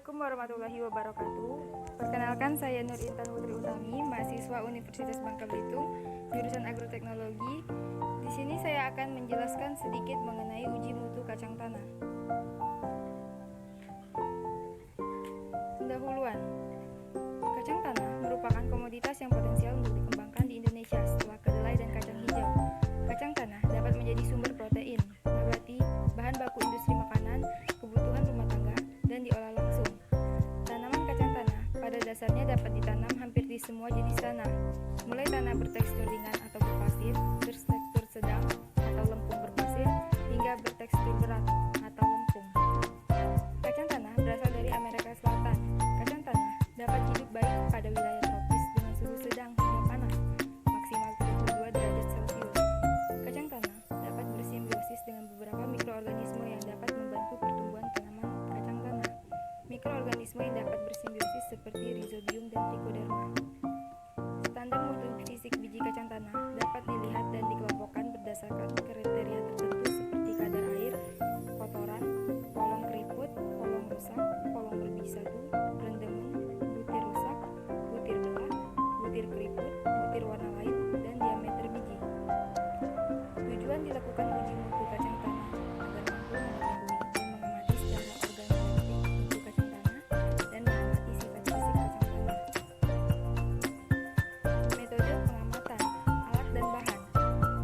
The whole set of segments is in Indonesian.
Assalamualaikum warahmatullahi wabarakatuh. Perkenalkan, saya Nur Intan Putri Utami, mahasiswa Universitas Bangka Belitung, jurusan Agroteknologi. Di sini saya akan menjelaskan sedikit mengenai uji mutu kacang tanah. Pendahuluan. Kacang tanah merupakan komoditas yang potensial untuk dikembangkan di Indonesia setelah kedelai dan kacang hijau. Kacang tanah dapat menjadi sumber protein nabati, bahan baku industri makanan, kebutuhan rumah tangga, dan diolah langsung. Tanaman kacang tanah pada dasarnya dapat ditanam hampir di semua jenis tanah, mulai tanah bertekstur ringan atau berpasir, bertekstur sedang atau lempung berpasir, hingga bertekstur berat atau lempung. Kacang tanah berasal dari Amerika Selatan. Kacang tanah dapat hidup baik pada wilayah tropis dengan suhu sedang hingga panas, maksimal 32 derajat Celcius. Kacang tanah dapat bersimbiosis dengan beberapa mikroorganisme yang dapat membantu pertumbuhan tanaman kacang tanah. Mikroorganisme yang dapat bersimbiosis seperti Rhizobium dan Trichoderma. Standar mutu fisik biji kacang tanah dapat dilihat dan dikelompokkan berdasarkan kriteria tertentu seperti kadar air, kotoran, polong keriput, polong rusak, polong berbiji satu, rendemen, butir rusak, butir belah, butir keriput, butir warna lain, dan diameter biji. Tujuan dilakukan uji mutu kacang tanah agar mampu mengetahui dan mengamati secara organoleptik mutu kacang tanah dan mengamati sifat fisik kacang tanah. Metode pengamatan, alat dan bahan.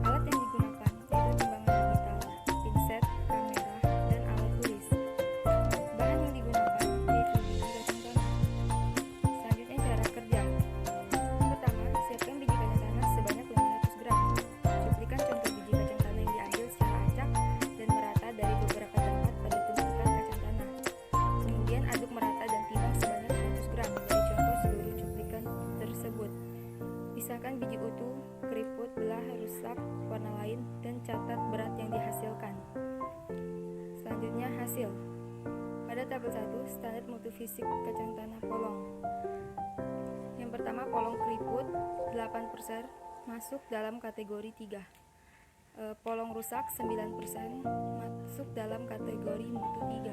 Alat yang digunakan yaitu timbangan digital, pinset, kamera, dan alat tulis. Bahan yang digunakan yaitu biji kacang tanah. Selanjutnya cara kerja. Pertama, siapkan biji kacang tanah sebanyak 500 gram. Cuplikan contoh biji kacang tanah yang diambil secara acak dan merata dari beberapa tempat pada tumpukan kacang tanah. Kemudian aduk merata dan timbang sebanyak 100 gram dari contoh seluruh cuplikan tersebut. Pisahkan biji utuh, keriput, belah, rusak, warna lain, dan catat berat yang dihasilkan. Selanjutnya hasil. Pada tabel 1, standar mutu fisik kacang tanah polong. Yang pertama, polong keriput 8% masuk dalam kategori 3. Polong rusak 9% masuk dalam kategori mutu 3.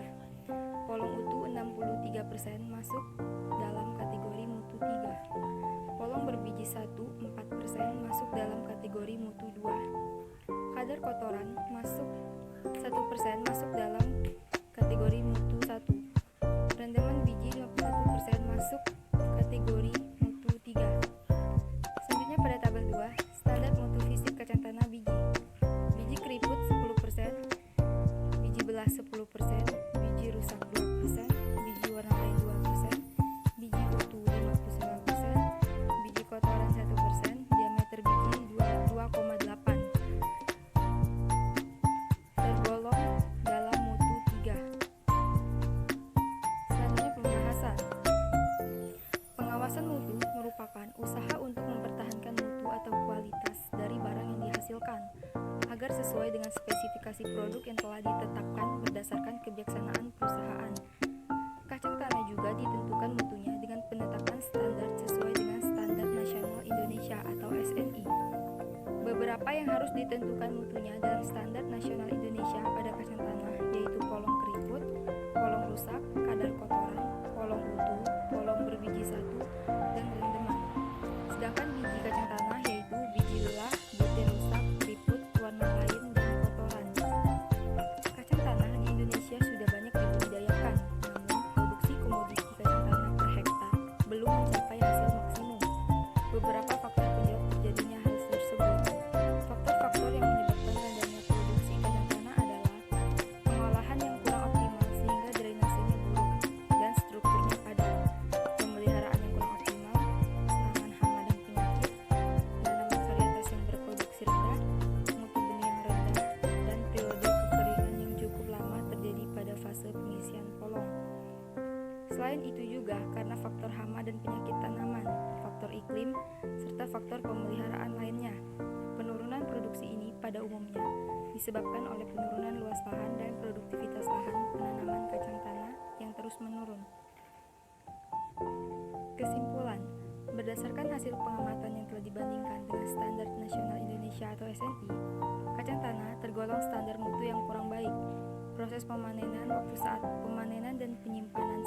Polong utuh 63% masuk dalam kategori mutu 3. Polong berbiji 1 4% masuk dalam kategori mutu 2. Kadar kotoran masuk 1% masuk dalam kategori mutu 1. Rendemen biji 51% masuk kategori mutu 3. Selanjutnya pada tabel 2, standar mutu fisik kacang tanah biji. Biji keriput 10%, biji belah 10%, biji rusak 2%, biji warna lain 2%, biji utuh 59%, biji kotoran 1%, diameter biji 2,8. Tergolong dalam mutu 3. Selanjutnya pembahasan. Pengawasan mutu merupakan usaha untuk mempertahankan mutu atau kualitas dari barang yang dihasilkan agar sesuai dengan spesifikasi produk yang telah ditetapkan berdasarkan kebijaksanaan perusahaan. Kacang tanah juga ditentukan mutunya dengan penetapan standar sesuai dengan Standar Nasional Indonesia atau SNI. Beberapa yang harus ditentukan mutunya dalam Standar Nasional Indonesia pada kacang tanah yaitu polong keriput, polong rusak, kadar kotoran, polong utuh, polong berbiji satu, dan rendeman. Sedangkan biji kacang tanah yaitu biji belah, butir rusak, keriput, warna lain, dan kotoran. Kacang tanah di Indonesia sudah banyak dibudidayakan, namun produksi komoditi kacang tanah per hektar belum mencapai hasil maksimum. Beberapa faktor penyebab terjadinya hal tersebut. Faktor-faktor yang menyebabkan rendahnya produksi kacang tanah adalah pengolahan yang kurang optimal sehingga drainasenya buruk dan strukturnya padat, pemeliharaan yang kurang optimal, serangan hama dan penyakit, tanaman varietas yang berproduksi rendah, mutu benih yang rendah, dan periode kekeringan yang cukup lama terjadi pada fase pengisian polong. Selain itu juga karena faktor hama dan penyakit tanaman, faktor iklim, serta faktor pemeliharaan lainnya. Penurunan produksi ini pada umumnya disebabkan oleh penurunan luas lahan dan produktivitas lahan penanaman kacang tanah yang terus menurun. Kesimpulan, berdasarkan hasil pengamatan yang telah dibandingkan dengan Standar Nasional Indonesia atau SNI, kacang tanah tergolong standar mutu yang kurang baik. Proses pemanenan, waktu saat pemanenan dan penyimpanan